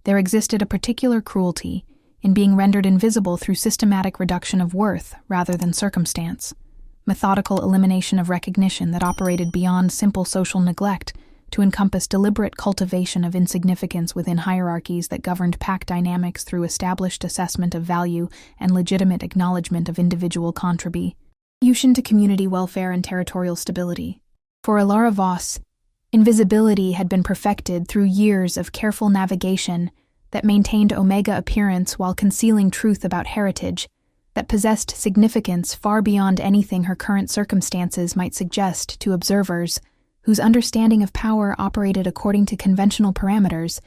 there existed a particular cruelty in being rendered invisible through systematic reduction of worth rather than circumstance, methodical elimination of recognition that operated beyond simple social neglect to encompass deliberate cultivation of insignificance within hierarchies that governed pack dynamics through established assessment of value and legitimate acknowledgement of individual contribution to community welfare and territorial stability. For Alara Voss, invisibility had been perfected through years of careful navigation that maintained omega appearance while concealing truth about heritage, that possessed significance far beyond anything her current circumstances might suggest to observers whose understanding of power operated according to conventional parameters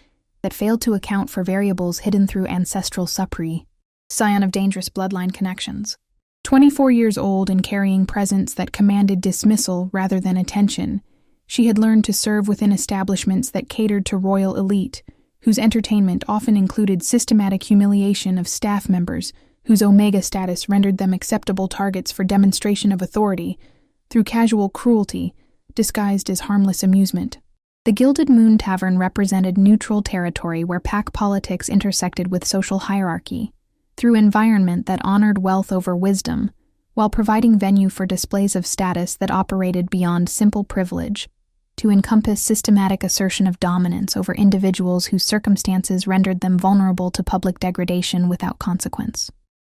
that failed to account for variables hidden through ancestral supri, scion of dangerous bloodline connections. 24 years old and carrying presence that commanded dismissal rather than attention, she had learned to serve within establishments that catered to royal elite, whose entertainment often included systematic humiliation of staff members whose omega status rendered them acceptable targets for demonstration of authority through casual cruelty disguised as harmless amusement. The Gilded Moon Tavern represented neutral territory where pack politics intersected with social hierarchy, through environment that honored wealth over wisdom, while providing venue for displays of status that operated beyond simple privilege, to encompass systematic assertion of dominance over individuals whose circumstances rendered them vulnerable to public degradation without consequence.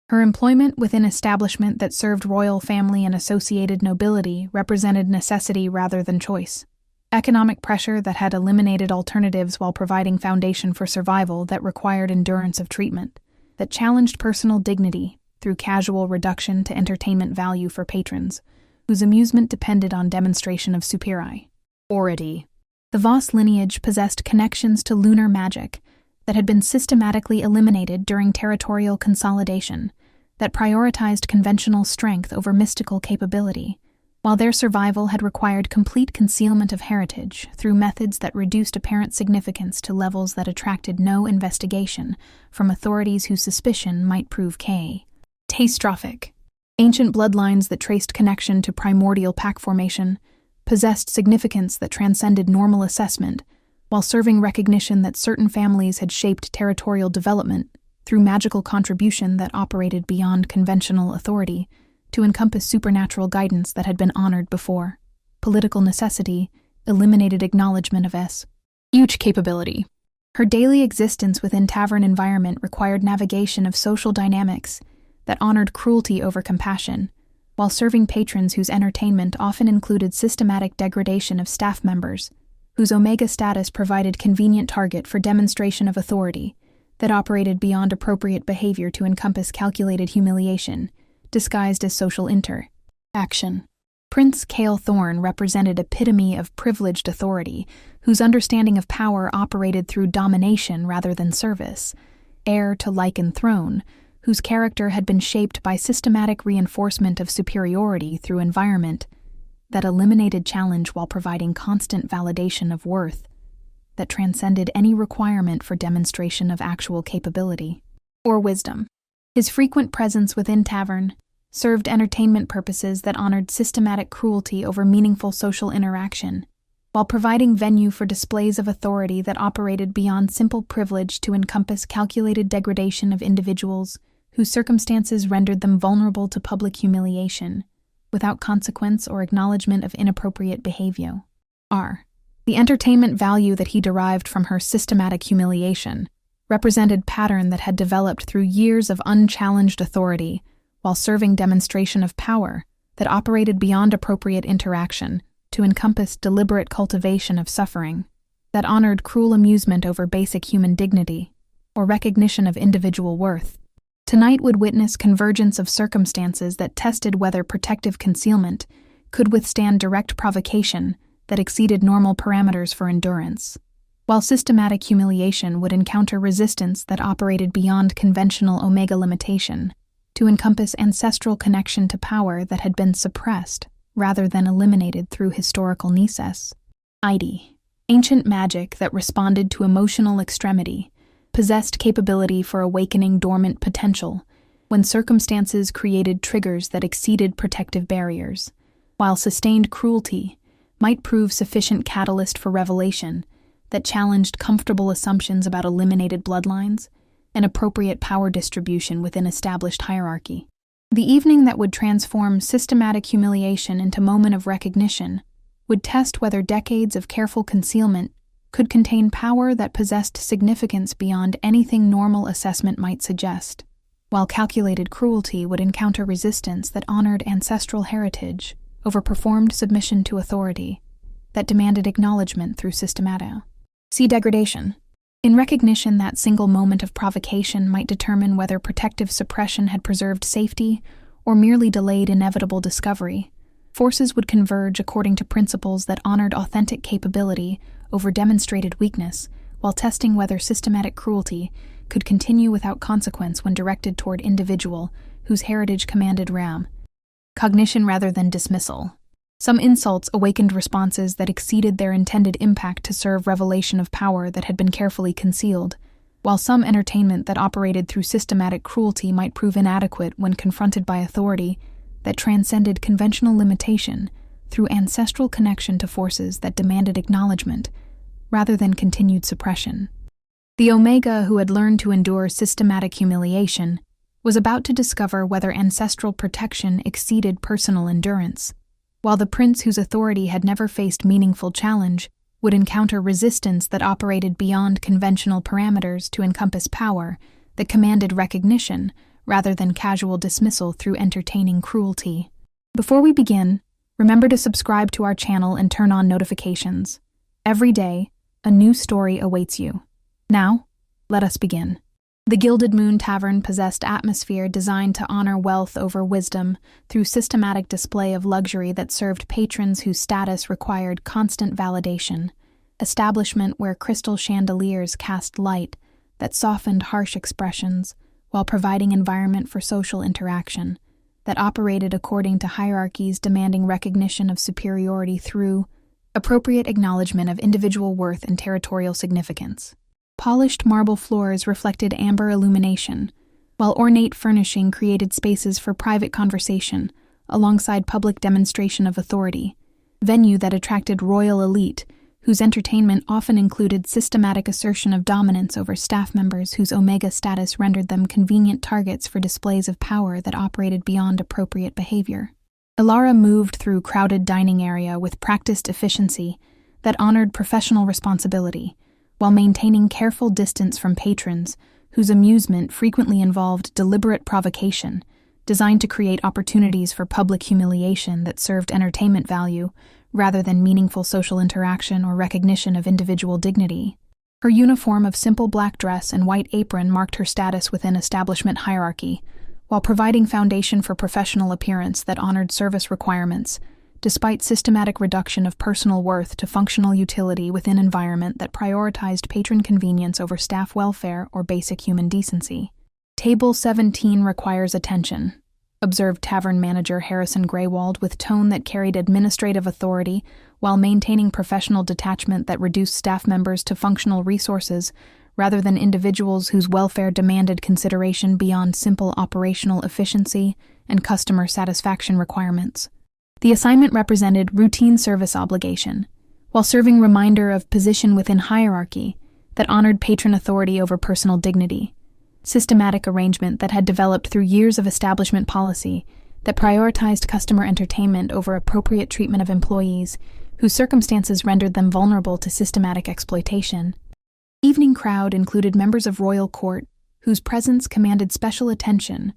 Her employment within establishment that served royal family and associated nobility represented necessity rather than choice. Economic pressure that had eliminated alternatives while providing foundation for survival that required endurance of treatment, that challenged personal dignity through casual reduction to entertainment value for patrons, whose amusement depended on demonstration of superiority. The Voss lineage possessed connections to lunar magic that had been systematically eliminated during territorial consolidation, that prioritized conventional strength over mystical capability, while their survival had required complete concealment of heritage through methods that reduced apparent significance to levels that attracted no investigation from authorities whose suspicion might prove catastrophic. Ancient bloodlines that traced connection to primordial pack formation possessed significance that transcended normal assessment, while serving recognition that certain families had shaped territorial development through magical contribution that operated beyond conventional authority to encompass supernatural guidance that had been honored before. Political necessity eliminated acknowledgement of huge capability. Her daily existence within tavern environment required navigation of social dynamics that honored cruelty over compassion, while serving patrons whose entertainment often included systematic degradation of staff members, whose omega status provided convenient target for demonstration of authority that operated beyond appropriate behavior to encompass calculated humiliation, disguised as social interaction. Prince Cale Thorne represented epitome of privileged authority, whose understanding of power operated through domination rather than service, heir to Lycan throne, whose character had been shaped by systematic reinforcement of superiority through environment that eliminated challenge while providing constant validation of worth, that transcended any requirement for demonstration of actual capability or wisdom. His frequent presence within tavern served entertainment purposes that honored systematic cruelty over meaningful social interaction, while providing venue for displays of authority that operated beyond simple privilege to encompass calculated degradation of individuals whose circumstances rendered them vulnerable to public humiliation, without consequence or acknowledgement of inappropriate behavior. The entertainment value that he derived from her systematic humiliation represented pattern that had developed through years of unchallenged authority, while serving demonstration of power that operated beyond appropriate interaction to encompass deliberate cultivation of suffering, that honored cruel amusement over basic human dignity or recognition of individual worth. Tonight would witness convergence of circumstances that tested whether protective concealment could withstand direct provocation that exceeded normal parameters for endurance, while systematic humiliation would encounter resistance that operated beyond conventional omega limitation to encompass ancestral connection to power that had been suppressed rather than eliminated through historical necessity. Ancient magic that responded to emotional extremity possessed capability for awakening dormant potential when circumstances created triggers that exceeded protective barriers, while sustained cruelty might prove sufficient catalyst for revelation that challenged comfortable assumptions about eliminated bloodlines and appropriate power distribution within established hierarchy. The evening that would transform systematic humiliation into moment of recognition would test whether decades of careful concealment could contain power that possessed significance beyond anything normal assessment might suggest, while calculated cruelty would encounter resistance that honored ancestral heritage over performed submission to authority that demanded acknowledgement through systematic. See degradation. In recognition that single moment of provocation might determine whether protective suppression had preserved safety or merely delayed inevitable discovery, forces would converge according to principles that honored authentic capability over demonstrated weakness, while testing whether systematic cruelty could continue without consequence when directed toward individual whose heritage commanded cognition rather than dismissal. Some insults awakened responses that exceeded their intended impact to serve revelation of power that had been carefully concealed, while some entertainment that operated through systematic cruelty might prove inadequate when confronted by authority that transcended conventional limitation through ancestral connection to forces that demanded acknowledgement rather than continued suppression. The Omega, who had learned to endure systematic humiliation, was about to discover whether ancestral protection exceeded personal endurance, while the prince whose authority had never faced meaningful challenge would encounter resistance that operated beyond conventional parameters to encompass power that commanded recognition rather than casual dismissal through entertaining cruelty. Before we begin, remember to subscribe to our channel and turn on notifications. Every day, a new story awaits you. Now, let us begin. The Gilded Moon Tavern possessed atmosphere designed to honor wealth over wisdom through systematic display of luxury that served patrons whose status required constant validation, establishment where crystal chandeliers cast light that softened harsh expressions while providing environment for social interaction, that operated according to hierarchies demanding recognition of superiority through appropriate acknowledgement of individual worth and territorial significance. Polished marble floors reflected amber illumination, while ornate furnishing created spaces for private conversation alongside public demonstration of authority, venue that attracted royal elite whose entertainment often included systematic assertion of dominance over staff members whose Omega status rendered them convenient targets for displays of power that operated beyond appropriate behavior. Ilara moved through crowded dining area with practiced efficiency that honored professional responsibility, while maintaining careful distance from patrons whose amusement frequently involved deliberate provocation, designed to create opportunities for public humiliation that served entertainment value rather than meaningful social interaction or recognition of individual dignity. Her uniform of simple black dress and white apron marked her status within establishment hierarchy, while providing foundation for professional appearance that honored service requirements, despite systematic reduction of personal worth to functional utility within environment that prioritized patron convenience over staff welfare or basic human decency. Table 17 requires attention, observed tavern manager Harrison Graywald with tone that carried administrative authority while maintaining professional detachment that reduced staff members to functional resources rather than individuals whose welfare demanded consideration beyond simple operational efficiency and customer satisfaction requirements. The assignment represented routine service obligation, while serving reminder of position within hierarchy that honored patron authority over personal dignity, systematic arrangement that had developed through years of establishment policy that prioritized customer entertainment over appropriate treatment of employees whose circumstances rendered them vulnerable to systematic exploitation. Evening crowd included members of royal court whose presence commanded special attention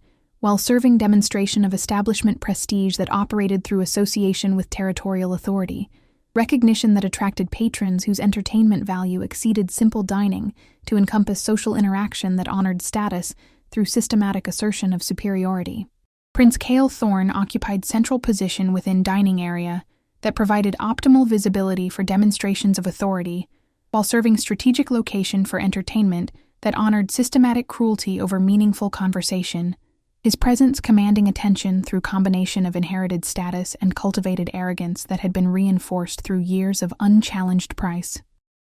while serving demonstration of establishment prestige that operated through association with territorial authority, recognition that attracted patrons whose entertainment value exceeded simple dining to encompass social interaction that honored status through systematic assertion of superiority. Prince Cale Thorne occupied central position within dining area that provided optimal visibility for demonstrations of authority, while serving strategic location for entertainment that honored systematic cruelty over meaningful conversation, his presence commanding attention through combination of inherited status and cultivated arrogance that had been reinforced through years of unchallenged price.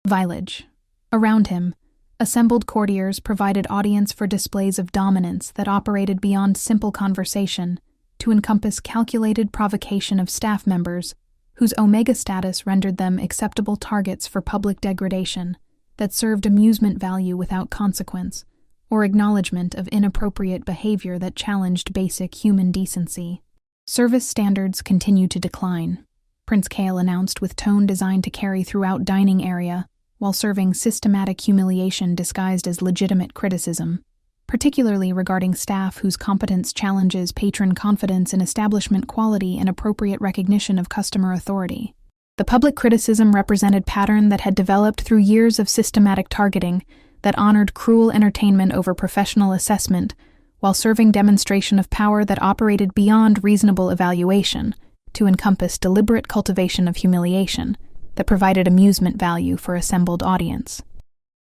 Village. Around him, assembled courtiers provided audience for displays of dominance that operated beyond simple conversation to encompass calculated provocation of staff members whose omega status rendered them acceptable targets for public degradation that served amusement value without consequence, or acknowledgement of inappropriate behavior that challenged basic human decency. Service standards continue to decline, Prince Kale announced with tone designed to carry throughout dining area, while serving systematic humiliation disguised as legitimate criticism, particularly regarding staff whose competence challenges patron confidence in establishment quality and appropriate recognition of customer authority. The public criticism represented pattern that had developed through years of systematic targeting that honored cruel entertainment over professional assessment, while serving demonstration of power that operated beyond reasonable evaluation to encompass deliberate cultivation of humiliation that provided amusement value for assembled audience.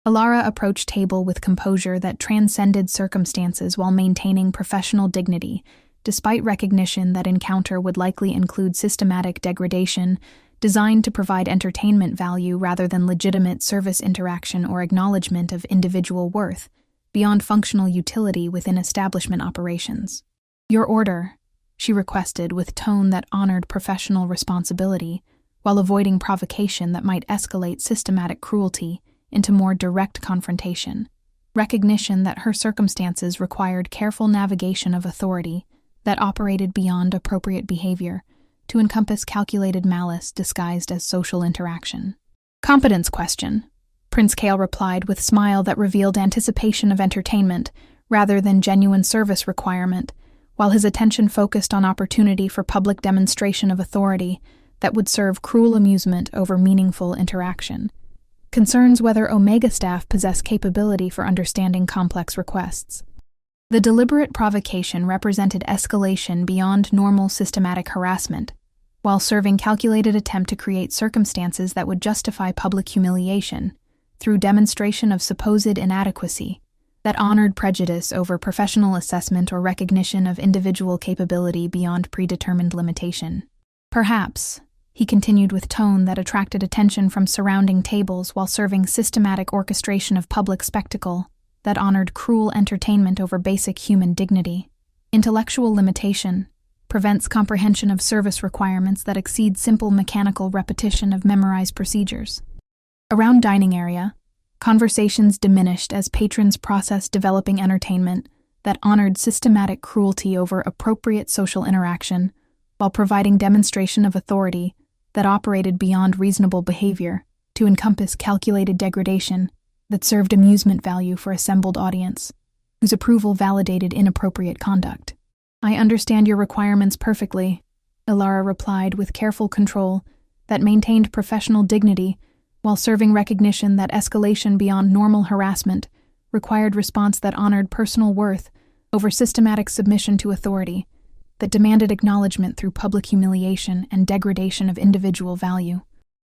Alara approached table with composure that transcended circumstances while maintaining professional dignity, despite recognition that encounter would likely include systematic degradation designed to provide entertainment value rather than legitimate service interaction or acknowledgement of individual worth, beyond functional utility within establishment operations. "Your order," she requested with tone that honored professional responsibility, while avoiding provocation that might escalate systematic cruelty into more direct confrontation. Recognition that her circumstances required careful navigation of authority that operated beyond appropriate behavior to encompass calculated malice disguised as social interaction. "Competence question," Prince Kale replied with smile that revealed anticipation of entertainment rather than genuine service requirement, while his attention focused on opportunity for public demonstration of authority that would serve cruel amusement over meaningful interaction. Concerns whether Omega staff possess capability for understanding complex requests. The deliberate provocation represented escalation beyond normal systematic harassment, while serving calculated attempt to create circumstances that would justify public humiliation through demonstration of supposed inadequacy that honored prejudice over professional assessment or recognition of individual capability beyond predetermined limitation. "Perhaps," he continued with tone that attracted attention from surrounding tables while serving systematic orchestration of public spectacle that honored cruel entertainment over basic human dignity. "Intellectual limitation prevents comprehension of service requirements that exceed simple mechanical repetition of memorized procedures." Around dining area, conversations diminished as patrons processed developing entertainment that honored systematic cruelty over appropriate social interaction, while providing demonstration of authority that operated beyond reasonable behavior to encompass calculated degradation that served amusement value for assembled audience, whose approval validated inappropriate conduct. "I understand your requirements perfectly," Alara replied with careful control that maintained professional dignity while serving recognition that escalation beyond normal harassment required response that honored personal worth over systematic submission to authority, that demanded acknowledgement through public humiliation and degradation of individual value.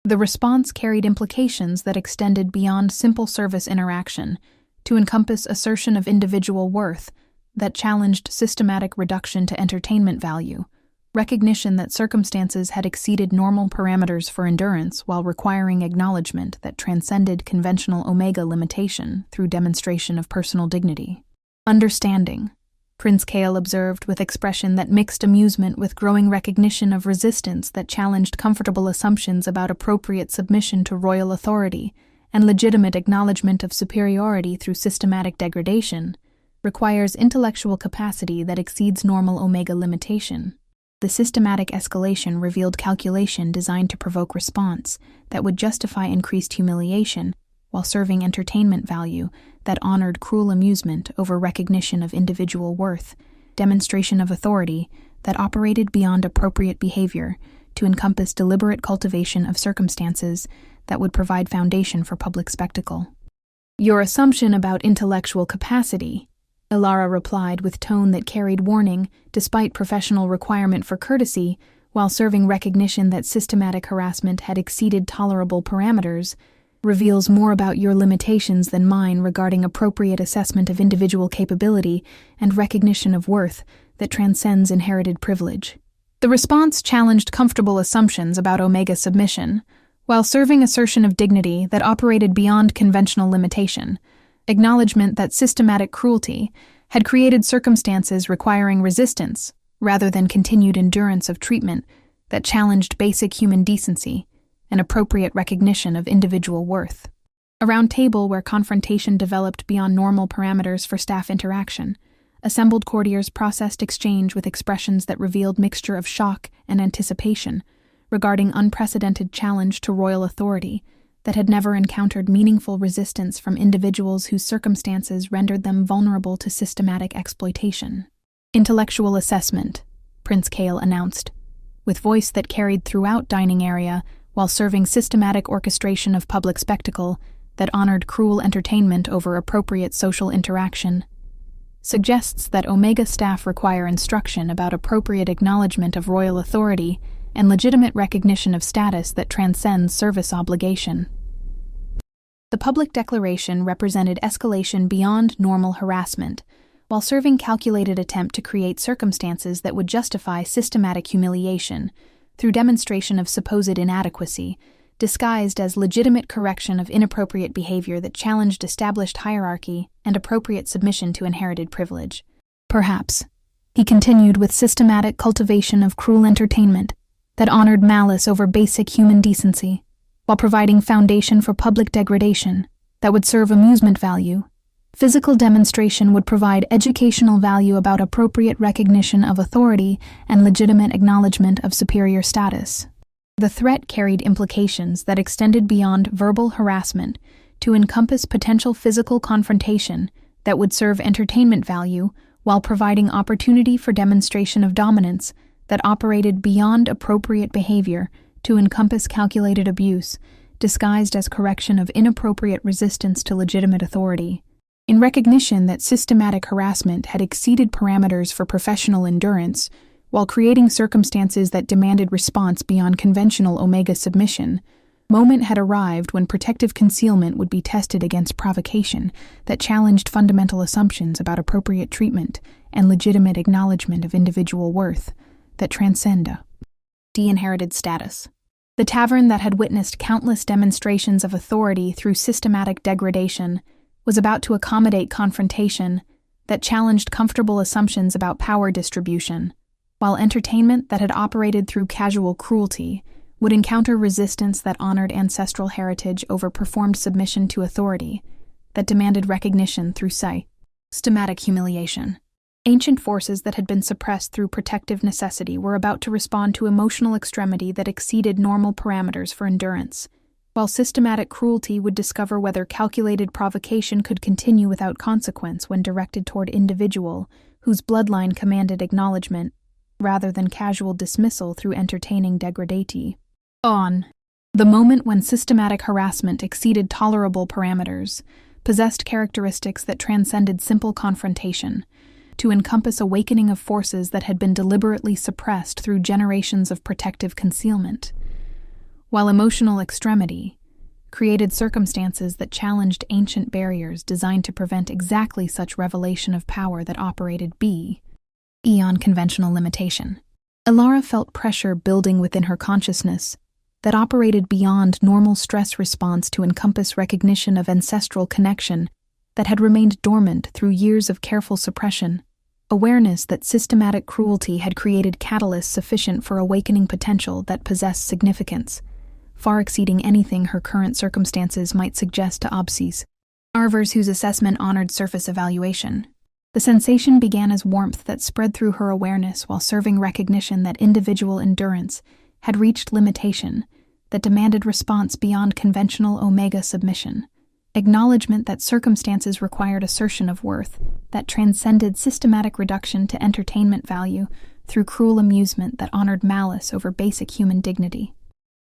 The response carried implications that extended beyond simple service interaction to encompass assertion of individual worth that challenged systematic reduction to entertainment value, recognition that circumstances had exceeded normal parameters for endurance while requiring acknowledgement that transcended conventional omega limitation through demonstration of personal dignity. "Understanding," Prince Kale observed with expression that mixed amusement with growing recognition of resistance that challenged comfortable assumptions about appropriate submission to royal authority and legitimate acknowledgement of superiority through systematic degradation, requires intellectual capacity that exceeds normal omega limitation. The systematic escalation revealed calculation designed to provoke response that would justify increased humiliation while serving entertainment value that honored cruel amusement over recognition of individual worth, demonstration of authority that operated beyond appropriate behavior to encompass deliberate cultivation of circumstances that would provide foundation for public spectacle. "Your assumption about intellectual capacity," Alara replied with tone that carried warning despite professional requirement for courtesy, while serving recognition that systematic harassment had exceeded tolerable parameters, reveals more about your limitations than mine regarding appropriate assessment of individual capability and recognition of worth that transcends inherited privilege. The response challenged comfortable assumptions about omega submission, while serving assertion of dignity that operated beyond conventional limitation, acknowledgement that systematic cruelty had created circumstances requiring resistance rather than continued endurance of treatment that challenged basic human decency and appropriate recognition of individual worth. A round table where confrontation developed beyond normal parameters for staff interaction. Assembled courtiers processed exchange with expressions that revealed mixture of shock and anticipation regarding unprecedented challenge to royal authority that had never encountered meaningful resistance from individuals whose circumstances rendered them vulnerable to systematic exploitation. Intellectual assessment, Prince Kale announced, with voice that carried throughout dining area while serving systematic orchestration of public spectacle that honored cruel entertainment over appropriate social interaction, suggests that Omega staff require instruction about appropriate acknowledgement of royal authority and legitimate recognition of status that transcends service obligation. The public declaration represented escalation beyond normal harassment, while serving calculated attempt to create circumstances that would justify systematic humiliation through demonstration of supposed inadequacy, disguised as legitimate correction of inappropriate behavior that challenged established hierarchy and appropriate submission to inherited privilege. Perhaps, he continued with systematic cultivation of cruel entertainment that honored malice over basic human decency, while providing foundation for public degradation that would serve amusement value. Physical demonstration would provide educational value about appropriate recognition of authority and legitimate acknowledgement of superior status. The threat carried implications that extended beyond verbal harassment to encompass potential physical confrontation that would serve entertainment value while providing opportunity for demonstration of dominance that operated beyond appropriate behavior to encompass calculated abuse, disguised as correction of inappropriate resistance to legitimate authority. In recognition that systematic harassment had exceeded parameters for professional endurance, while creating circumstances that demanded response beyond conventional Omega submission, moment had arrived when protective concealment would be tested against provocation that challenged fundamental assumptions about appropriate treatment and legitimate acknowledgement of individual worth that transcend de-inherited status. The tavern that had witnessed countless demonstrations of authority through systematic degradation was about to accommodate confrontation that challenged comfortable assumptions about power distribution, while entertainment that had operated through casual cruelty would encounter resistance that honored ancestral heritage over performed submission to authority that demanded recognition through systematic humiliation. Ancient forces that had been suppressed through protective necessity were about to respond to emotional extremity that exceeded normal parameters for endurance, while systematic cruelty would discover whether calculated provocation could continue without consequence when directed toward individual whose bloodline commanded acknowledgement rather than casual dismissal through entertaining degradati. The moment when systematic harassment exceeded tolerable parameters, possessed characteristics that transcended simple confrontation, to encompass awakening of forces that had been deliberately suppressed through generations of protective concealment, while emotional extremity created circumstances that challenged ancient barriers designed to prevent exactly such revelation of power that operated beyond conventional limitation. Ilara felt pressure building within her consciousness that operated beyond normal stress response to encompass recognition of ancestral connection that had remained dormant through years of careful suppression, awareness that systematic cruelty had created catalysts sufficient for awakening potential that possessed significance, far exceeding anything her current circumstances might suggest to Obses. Arvers whose assessment honored surface evaluation. The sensation began as warmth that spread through her awareness while serving recognition that individual endurance had reached limitation that demanded response beyond conventional Omega submission, acknowledgement that circumstances required assertion of worth that transcended systematic reduction to entertainment value through cruel amusement that honored malice over basic human dignity.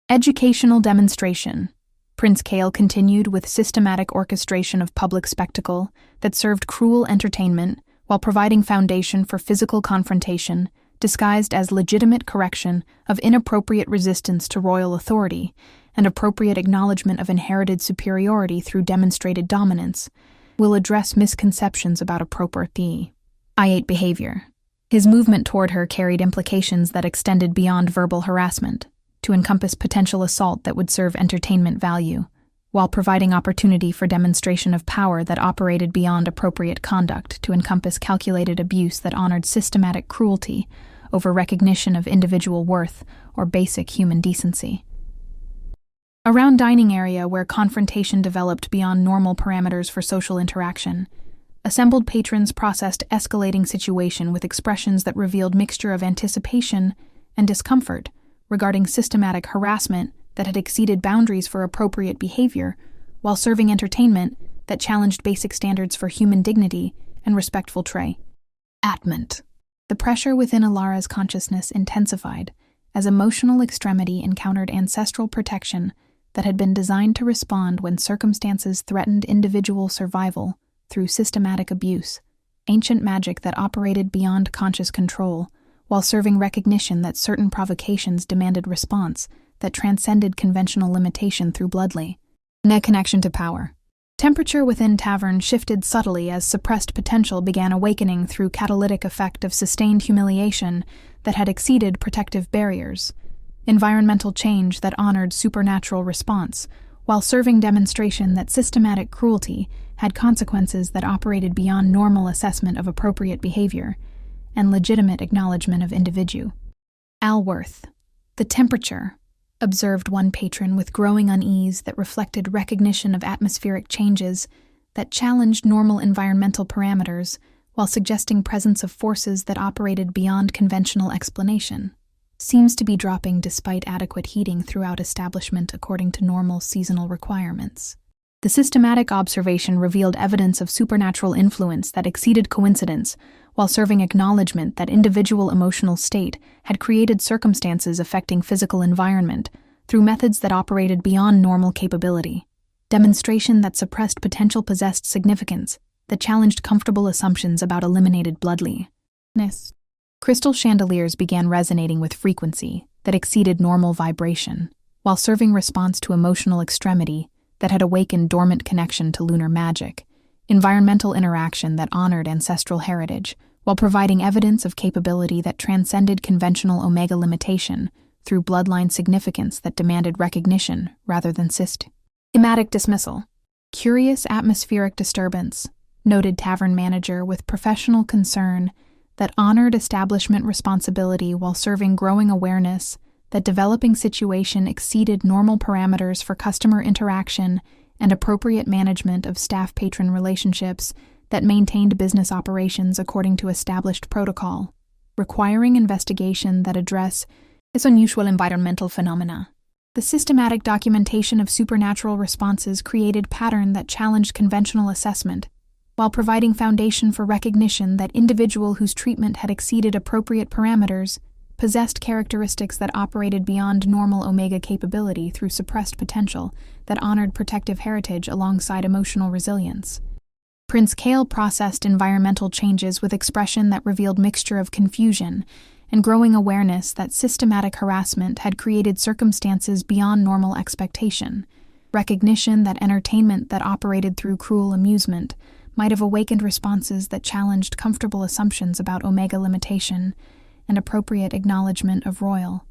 Educational demonstration. Prince Kale continued with systematic orchestration of public spectacle that served cruel entertainment while providing foundation for physical confrontation, disguised as legitimate correction of inappropriate resistance to royal authority and appropriate acknowledgement of inherited superiority through demonstrated dominance, will address misconceptions about appropriate behavior. His movement toward her carried implications that extended beyond verbal harassment, to encompass potential assault that would serve entertainment value, while providing opportunity for demonstration of power that operated beyond appropriate conduct to encompass calculated abuse that honored systematic cruelty over recognition of individual worth or basic human decency. Around dining area where confrontation developed beyond normal parameters for social interaction, assembled patrons processed escalating situation with expressions that revealed mixture of anticipation and discomfort regarding systematic harassment that had exceeded boundaries for appropriate behavior, while serving entertainment that challenged basic standards for human dignity and respectful treatment. The pressure within Alara's consciousness intensified as emotional extremity encountered ancestral protection that had been designed to respond when circumstances threatened individual survival through systematic abuse, ancient magic that operated beyond conscious control, while serving recognition that certain provocations demanded response that transcended conventional limitation through bloodly connection to power. Temperature within tavern shifted subtly as suppressed potential began awakening through catalytic effect of sustained humiliation that had exceeded protective barriers, environmental change that honored supernatural response, while serving demonstration that systematic cruelty had consequences that operated beyond normal assessment of appropriate behavior and legitimate acknowledgement of individual worth. The temperature, observed one patron with growing unease that reflected recognition of atmospheric changes that challenged normal environmental parameters while suggesting presence of forces that operated beyond conventional explanation, seems to be dropping despite adequate heating throughout establishment according to normal seasonal requirements. The systematic observation revealed evidence of supernatural influence that exceeded coincidence, while serving acknowledgement that individual emotional state had created circumstances affecting physical environment through methods that operated beyond normal capability. Demonstration that suppressed potential possessed significance, that challenged comfortable assumptions about eliminated bloodliness. Crystal chandeliers began resonating with frequency that exceeded normal vibration, while serving response to emotional extremity that had awakened dormant connection to lunar magic, environmental interaction that honored ancestral heritage, while providing evidence of capability that transcended conventional omega limitation through bloodline significance that demanded recognition rather than systematic dismissal. Curious atmospheric disturbance, noted tavern manager with professional concern that honored establishment responsibility while serving growing awareness that developing situation exceeded normal parameters for customer interaction and appropriate management of staff-patron relationships that maintained business operations according to established protocol, requiring investigation that address this unusual environmental phenomena. The systematic documentation of supernatural responses created pattern that challenged conventional assessment, while providing foundation for recognition that individual whose treatment had exceeded appropriate parameters possessed characteristics that operated beyond normal omega capability through suppressed potential that honored protective heritage alongside emotional resilience. Prince Kale processed environmental changes with expression that revealed mixture of confusion and growing awareness that systematic harassment had created circumstances beyond normal expectation, recognition that entertainment that operated through cruel amusement might have awakened responses that challenged comfortable assumptions about omega limitation and appropriate acknowledgement of royal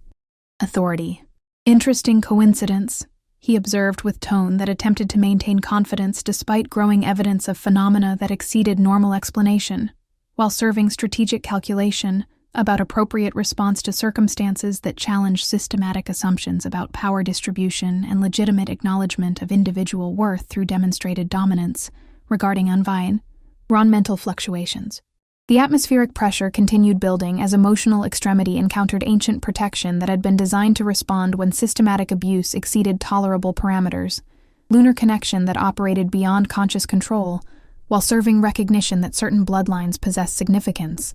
authority. Interesting coincidence, he observed with tone that attempted to maintain confidence despite growing evidence of phenomena that exceeded normal explanation, while serving strategic calculation about appropriate response to circumstances that challenged systematic assumptions about power distribution and legitimate acknowledgement of individual worth through demonstrated dominance regarding environmental fluctuations. The atmospheric pressure continued building as emotional extremity encountered ancient protection that had been designed to respond when systematic abuse exceeded tolerable parameters, lunar connection that operated beyond conscious control, while serving recognition that certain bloodlines possessed significance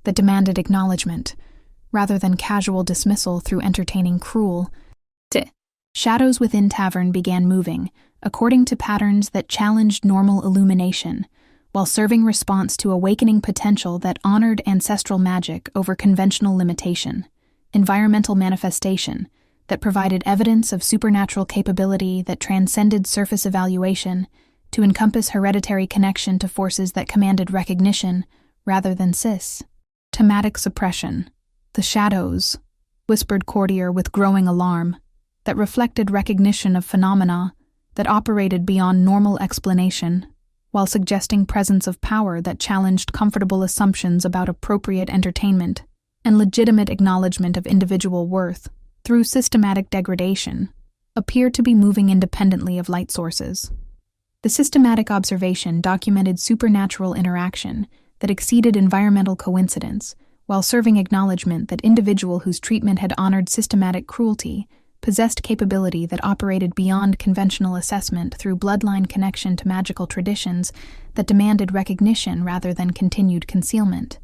that demanded acknowledgement, rather than casual dismissal through entertaining cruel. Shadows within tavern began moving, according to patterns that challenged normal illumination, while serving response to awakening potential that honored ancestral magic over conventional limitation, environmental manifestation that provided evidence of supernatural capability that transcended surface evaluation to encompass hereditary connection to forces that commanded recognition rather than systematic suppression. The shadows, whispered Courtier with growing alarm, that reflected recognition of phenomena that operated beyond normal explanation, while suggesting presence of power that challenged comfortable assumptions about appropriate entertainment and legitimate acknowledgement of individual worth through systematic degradation, appear to be moving independently of light sources. The systematic observation documented supernatural interaction that exceeded environmental coincidence, while serving acknowledgement that individual whose treatment had honored systematic cruelty possessed capability that operated beyond conventional assessment through bloodline connection to magical traditions that demanded recognition rather than continued concealment.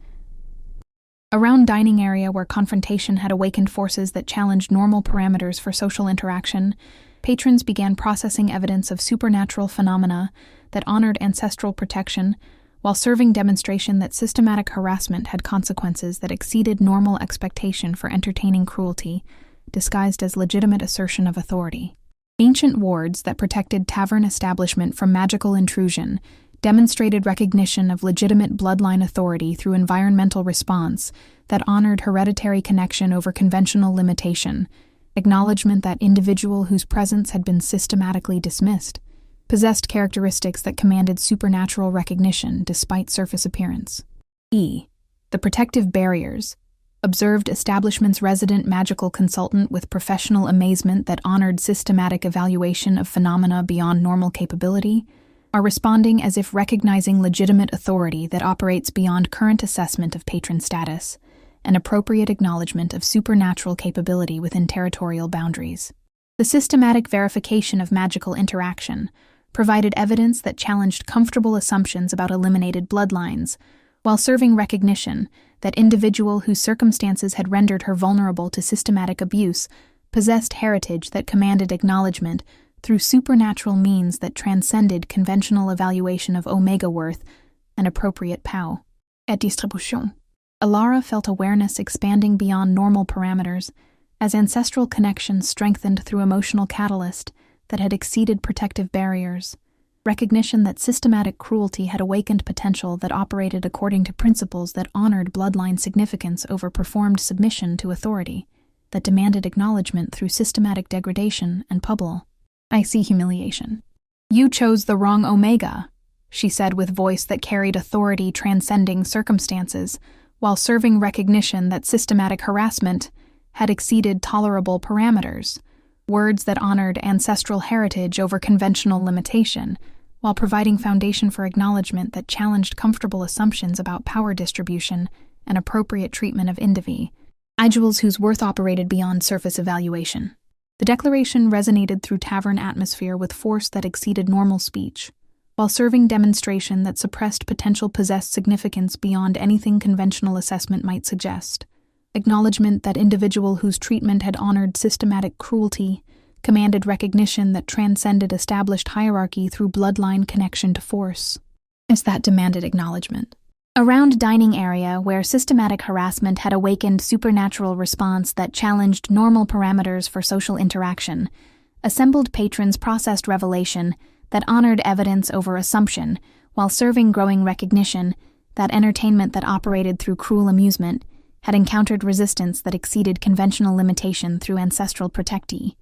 Around dining area where confrontation had awakened forces that challenged normal parameters for social interaction, patrons began processing evidence of supernatural phenomena that honored ancestral protection, while serving demonstration that systematic harassment had consequences that exceeded normal expectation for entertaining cruelty, disguised as legitimate assertion of authority. Ancient wards that protected tavern establishment from magical intrusion demonstrated recognition of legitimate bloodline authority through environmental response that honored hereditary connection over conventional limitation, acknowledgement that individual whose presence had been systematically dismissed possessed characteristics that commanded supernatural recognition despite surface appearance. The protective barriers observed establishment's resident magical consultant with professional amazement that honored systematic evaluation of phenomena beyond normal capability, are responding as if recognizing legitimate authority that operates beyond current assessment of patron status, an appropriate acknowledgement of supernatural capability within territorial boundaries. The systematic verification of magical interaction provided evidence that challenged comfortable assumptions about eliminated bloodlines, while serving recognition that individual whose circumstances had rendered her vulnerable to systematic abuse possessed heritage that commanded acknowledgement through supernatural means that transcended conventional evaluation of omega worth and appropriate POW. Et distribution. Alara felt awareness expanding beyond normal parameters as ancestral connections strengthened through emotional catalyst that had exceeded protective barriers. Recognition that systematic cruelty had awakened potential that operated according to principles that honored bloodline significance over performed submission to authority, that demanded acknowledgement through systematic degradation and public. I see humiliation. You chose the wrong omega, she said with voice that carried authority transcending circumstances, while serving recognition that systematic harassment had exceeded tolerable parameters, words that honored ancestral heritage over conventional limitation, while providing foundation for acknowledgement that challenged comfortable assumptions about power distribution and appropriate treatment of individuals whose worth operated beyond surface evaluation. The declaration resonated through tavern atmosphere with force that exceeded normal speech, while serving demonstration that suppressed potential possessed significance beyond anything conventional assessment might suggest. Acknowledgement that individual whose treatment had honored systematic cruelty commanded recognition that transcended established hierarchy through bloodline connection to force. As that demanded acknowledgement. Around dining area where systematic harassment had awakened supernatural response that challenged normal parameters for social interaction, assembled patrons processed revelation that honored evidence over assumption, while serving growing recognition that entertainment that operated through cruel amusement had encountered resistance that exceeded conventional limitation through ancestral protectee.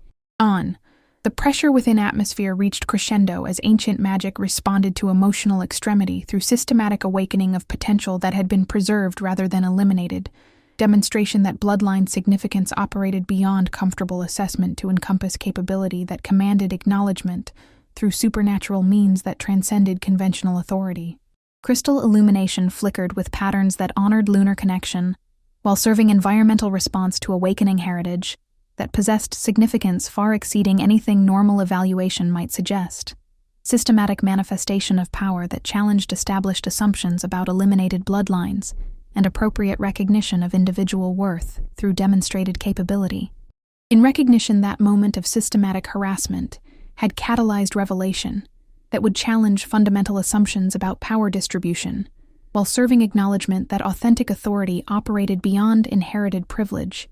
The pressure within atmosphere reached crescendo as ancient magic responded to emotional extremity through systematic awakening of potential that had been preserved rather than eliminated, demonstration that bloodline significance operated beyond comfortable assessment to encompass capability that commanded acknowledgement through supernatural means that transcended conventional authority. Crystal illumination flickered with patterns that honored lunar connection, while serving environmental response to awakening heritage that possessed significance far exceeding anything normal evaluation might suggest. Systematic manifestation of power that challenged established assumptions about eliminated bloodlines and appropriate recognition of individual worth through demonstrated capability. In recognition, that moment of systematic harassment had catalyzed revelation that would challenge fundamental assumptions about power distribution, while serving acknowledgement that authentic authority operated beyond inherited privilege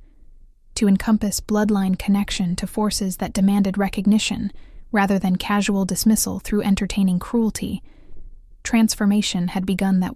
to encompass bloodline connection to forces that demanded recognition rather than casual dismissal through entertaining cruelty. Transformation had begun that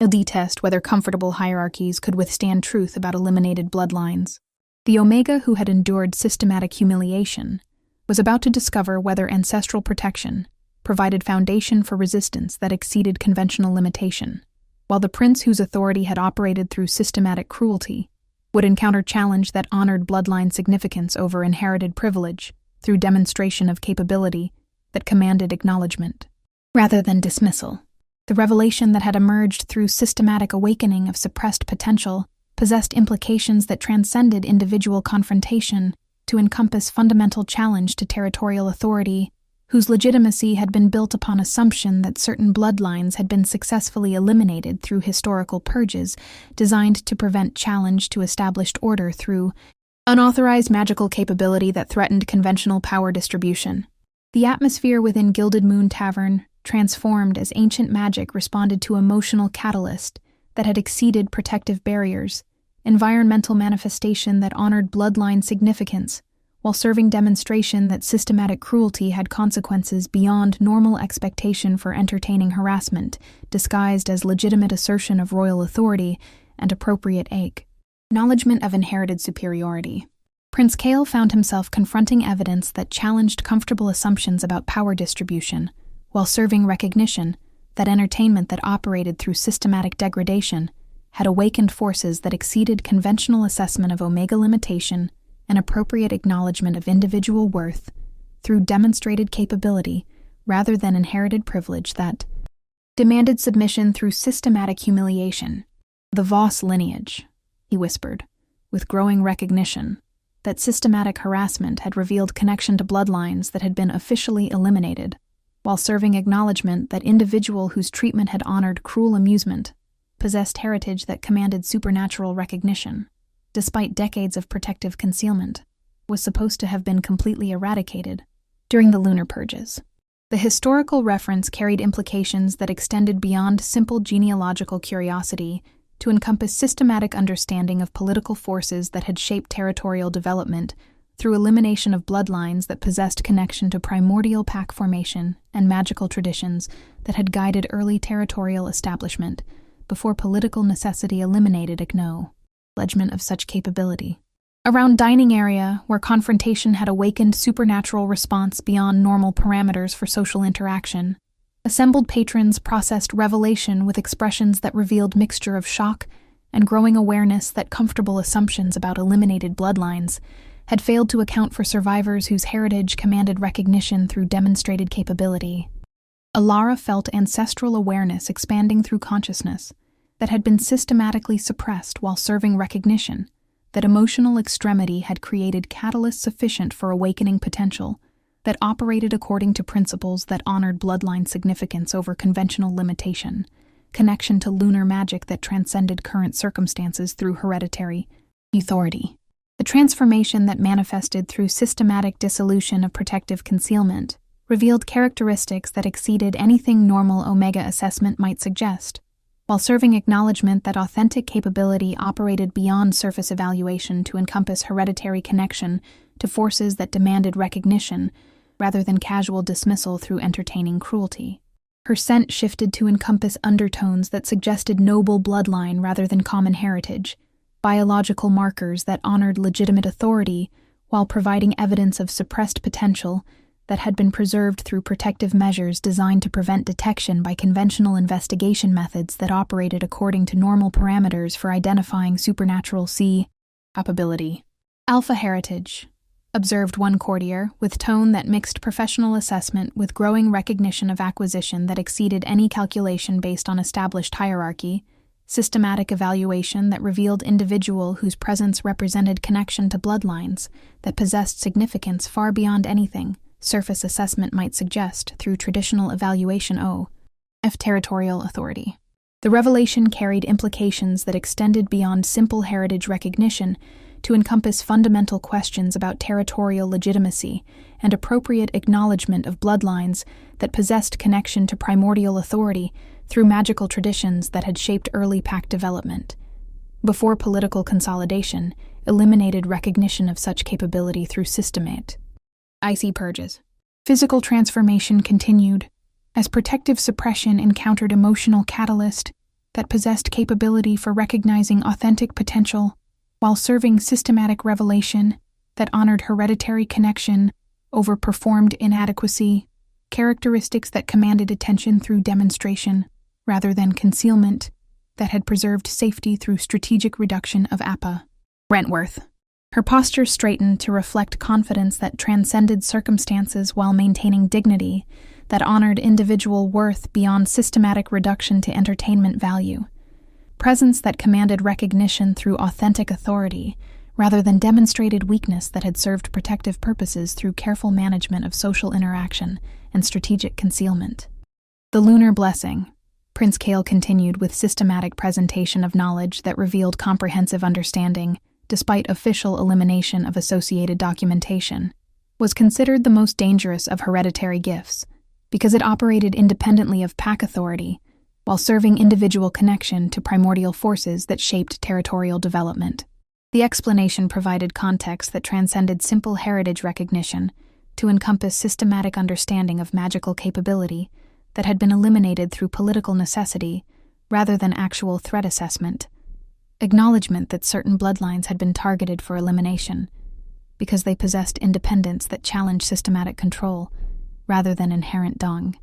detest whether comfortable hierarchies could withstand truth about eliminated bloodlines. The Omega, who had endured systematic humiliation, was about to discover whether ancestral protection provided foundation for resistance that exceeded conventional limitation, while the prince whose authority had operated through systematic cruelty would encounter challenge that honored bloodline significance over inherited privilege through demonstration of capability that commanded acknowledgement, rather than dismissal. The revelation that had emerged through systematic awakening of suppressed potential possessed implications that transcended individual confrontation to encompass fundamental challenge to territorial authority, whose legitimacy had been built upon assumption that certain bloodlines had been successfully eliminated through historical purges designed to prevent challenge to established order through unauthorized magical capability that threatened conventional power distribution. The atmosphere within Gilded Moon Tavern transformed as ancient magic responded to emotional catalyst that had exceeded protective barriers, environmental manifestation that honored bloodline significance, while serving demonstration that systematic cruelty had consequences beyond normal expectation for entertaining harassment, disguised as legitimate assertion of royal authority and appropriate acknowledgement of inherited superiority. Prince Kale found himself confronting evidence that challenged comfortable assumptions about power distribution, while serving recognition that entertainment that operated through systematic degradation had awakened forces that exceeded conventional assessment of omega limitation and appropriate acknowledgement of individual worth through demonstrated capability rather than inherited privilege that demanded submission through systematic humiliation. The Voss lineage, he whispered, with growing recognition that systematic harassment had revealed connection to bloodlines that had been officially eliminated, while serving acknowledgement that individual whose treatment had honored cruel amusement possessed heritage that commanded supernatural recognition, despite decades of protective concealment, was supposed to have been completely eradicated during the lunar purges. The historical reference carried implications that extended beyond simple genealogical curiosity to encompass systematic understanding of political forces that had shaped territorial development through elimination of bloodlines that possessed connection to primordial pack formation and magical traditions that had guided early territorial establishment before political necessity eliminated acknowledgement of such capability. Around dining area, where confrontation had awakened supernatural response beyond normal parameters for social interaction, assembled patrons processed revelation with expressions that revealed mixture of shock and growing awareness that comfortable assumptions about eliminated bloodlines had failed to account for survivors whose heritage commanded recognition through demonstrated capability. Alara felt ancestral awareness expanding through consciousness that had been systematically suppressed while serving recognition that emotional extremity had created catalysts sufficient for awakening potential that operated according to principles that honored bloodline significance over conventional limitation, connection to lunar magic that transcended current circumstances through hereditary authority. The transformation that manifested through systematic dissolution of protective concealment revealed characteristics that exceeded anything normal omega assessment might suggest, while serving acknowledgement that authentic capability operated beyond surface evaluation to encompass hereditary connection to forces that demanded recognition rather than casual dismissal through entertaining cruelty. Her scent shifted to encompass undertones that suggested noble bloodline rather than common heritage, biological markers that honored legitimate authority while providing evidence of suppressed potential that had been preserved through protective measures designed to prevent detection by conventional investigation methods that operated according to normal parameters for identifying supernatural capability. Alpha heritage, observed one courtier, with tone that mixed professional assessment with growing recognition of acquisition that exceeded any calculation based on established hierarchy, systematic evaluation that revealed individual whose presence represented connection to bloodlines that possessed significance far beyond anything surface assessment might suggest through traditional evaluation of territorial authority. The revelation carried implications that extended beyond simple heritage recognition to encompass fundamental questions about territorial legitimacy and appropriate acknowledgement of bloodlines that possessed connection to primordial authority through magical traditions that had shaped early pack development. Before political consolidation, eliminated recognition of such capability through systemate. Icy purges. Physical transformation continued as protective suppression encountered emotional catalyst that possessed capability for recognizing authentic potential while serving systematic revelation that honored hereditary connection over performed inadequacy, characteristics that commanded attention through demonstration rather than concealment, that had preserved safety through strategic reduction of APA. Wentworth. Her posture straightened to reflect confidence that transcended circumstances while maintaining dignity, that honored individual worth beyond systematic reduction to entertainment value. Presence that commanded recognition through authentic authority, rather than demonstrated weakness that had served protective purposes through careful management of social interaction and strategic concealment. The lunar blessing. Prince Kale continued with systematic presentation of knowledge that revealed comprehensive understanding, despite official elimination of associated documentation, was considered the most dangerous of hereditary gifts, because it operated independently of pack authority, while serving individual connection to primordial forces that shaped territorial development. The explanation provided context that transcended simple heritage recognition to encompass systematic understanding of magical capability that had been eliminated through political necessity rather than actual threat assessment. Acknowledgement that certain bloodlines had been targeted for elimination because they possessed independence that challenged systematic control rather than inherent dung.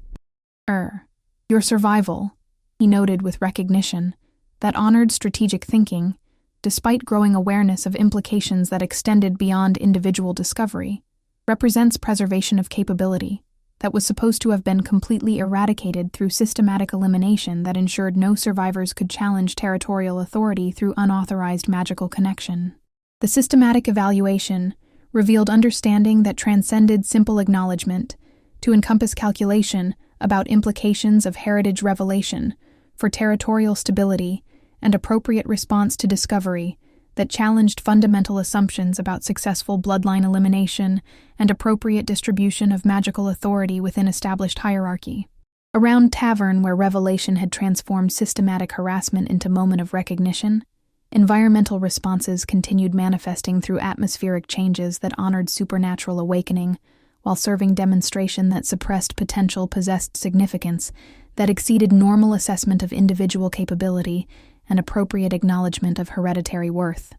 Your survival, he noted with recognition, that honored strategic thinking, despite growing awareness of implications that extended beyond individual discovery, represents preservation of capability that was supposed to have been completely eradicated through systematic elimination that ensured no survivors could challenge territorial authority through unauthorized magical connection. The systematic evaluation revealed understanding that transcended simple acknowledgement to encompass calculation about implications of heritage revelation for territorial stability and appropriate response to discovery that challenged fundamental assumptions about successful bloodline elimination and appropriate distribution of magical authority within established hierarchy. Around Tavern, where revelation had transformed systematic harassment into moment of recognition, environmental responses continued manifesting through atmospheric changes that honored supernatural awakening, while serving demonstration that suppressed potential possessed significance that exceeded normal assessment of individual capability and appropriate acknowledgement of hereditary worth.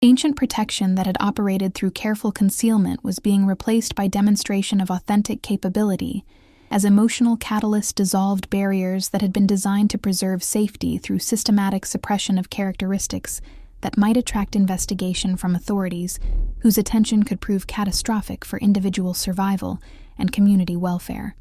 Ancient protection that had operated through careful concealment was being replaced by demonstration of authentic capability, as emotional catalysts dissolved barriers that had been designed to preserve safety through systematic suppression of characteristics that might attract investigation from authorities whose attention could prove catastrophic for individual survival and community welfare.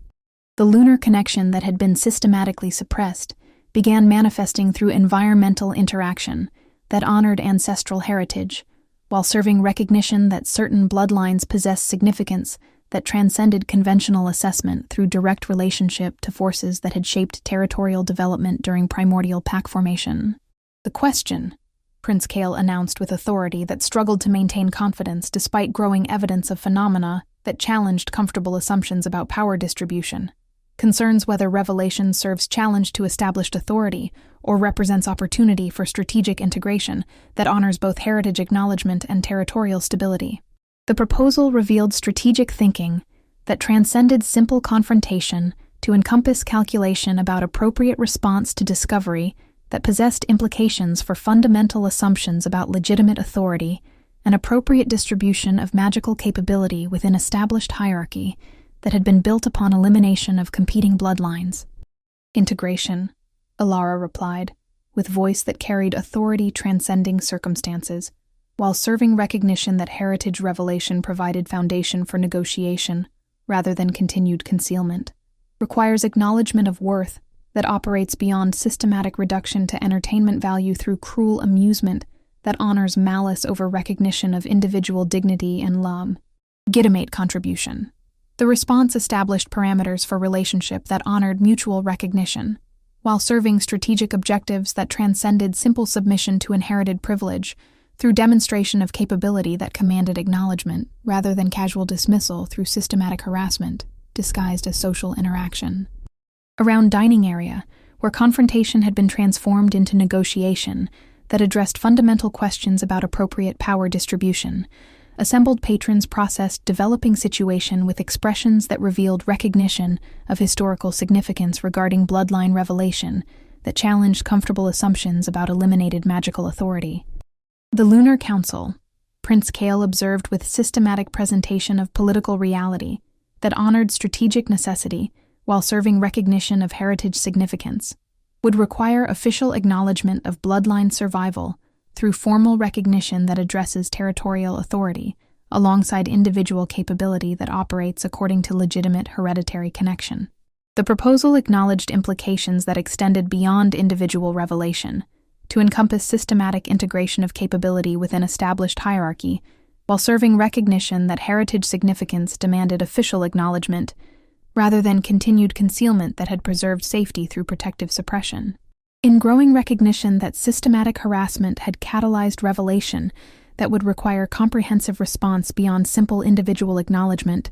The lunar connection that had been systematically suppressed began manifesting through environmental interaction that honored ancestral heritage, while serving recognition that certain bloodlines possessed significance that transcended conventional assessment through direct relationship to forces that had shaped territorial development during primordial pack formation. The question, Prince Kale announced with authority that struggled to maintain confidence despite growing evidence of phenomena that challenged comfortable assumptions about power distribution, concerns whether revelation serves challenge to established authority or represents opportunity for strategic integration that honors both heritage acknowledgement and territorial stability. The proposal revealed strategic thinking that transcended simple confrontation to encompass calculation about appropriate response to discovery that possessed implications for fundamental assumptions about legitimate authority and appropriate distribution of magical capability within established hierarchy that had been built upon elimination of competing bloodlines. Integration, Alara replied, with voice that carried authority transcending circumstances, while serving recognition that heritage revelation provided foundation for negotiation rather than continued concealment, requires acknowledgement of worth that operates beyond systematic reduction to entertainment value through cruel amusement that honors malice over recognition of individual dignity and legitimate contribution. The response established parameters for relationship that honored mutual recognition, while serving strategic objectives that transcended simple submission to inherited privilege through demonstration of capability that commanded acknowledgement rather than casual dismissal through systematic harassment disguised as social interaction. Around dining area, where confrontation had been transformed into negotiation that addressed fundamental questions about appropriate power distribution, assembled patrons processed developing situation with expressions that revealed recognition of historical significance regarding bloodline revelation that challenged comfortable assumptions about eliminated magical authority. The Lunar Council, Prince Kale observed with systematic presentation of political reality that honored strategic necessity while serving recognition of heritage significance, would require official acknowledgement of bloodline survival through formal recognition that addresses territorial authority, alongside individual capability that operates according to legitimate hereditary connection. The proposal acknowledged implications that extended beyond individual revelation, to encompass systematic integration of capability within established hierarchy, while serving recognition that heritage significance demanded official acknowledgement, rather than continued concealment that had preserved safety through protective suppression. In growing recognition that systematic harassment had catalyzed revelation that would require comprehensive response beyond simple individual acknowledgement,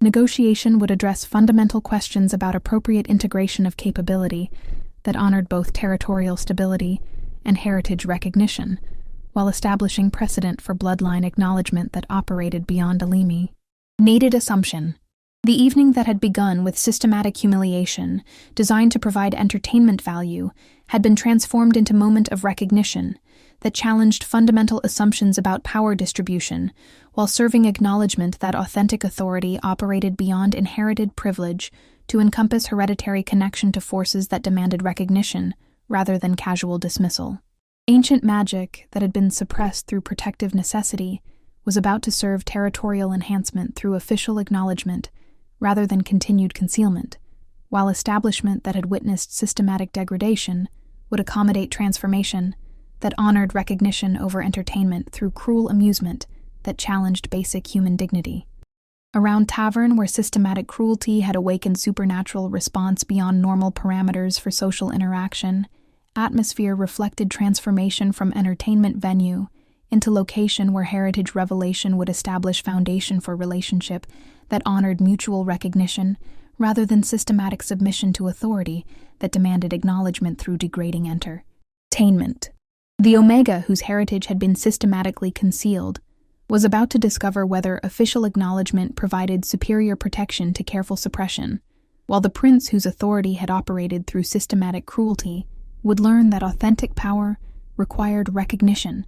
negotiation would address fundamental questions about appropriate integration of capability that honored both territorial stability and heritage recognition, while establishing precedent for bloodline acknowledgement that operated beyond alimi. Nated assumption. The evening that had begun with systematic humiliation, designed to provide entertainment value, had been transformed into moment of recognition that challenged fundamental assumptions about power distribution, while serving acknowledgement that authentic authority operated beyond inherited privilege to encompass hereditary connection to forces that demanded recognition, rather than casual dismissal. Ancient magic that had been suppressed through protective necessity was about to serve territorial enhancement through official acknowledgement, rather than continued concealment, while establishment that had witnessed systematic degradation would accommodate transformation that honored recognition over entertainment through cruel amusement that challenged basic human dignity. Around tavern where systematic cruelty had awakened supernatural response beyond normal parameters for social interaction, atmosphere reflected transformation from entertainment venue into location where heritage revelation would establish foundation for relationship that honored mutual recognition rather than systematic submission to authority that demanded acknowledgement through degrading entertainment. The Omega, whose heritage had been systematically concealed, was about to discover whether official acknowledgement provided superior protection to careful suppression, while the Prince, whose authority had operated through systematic cruelty, would learn that authentic power required recognition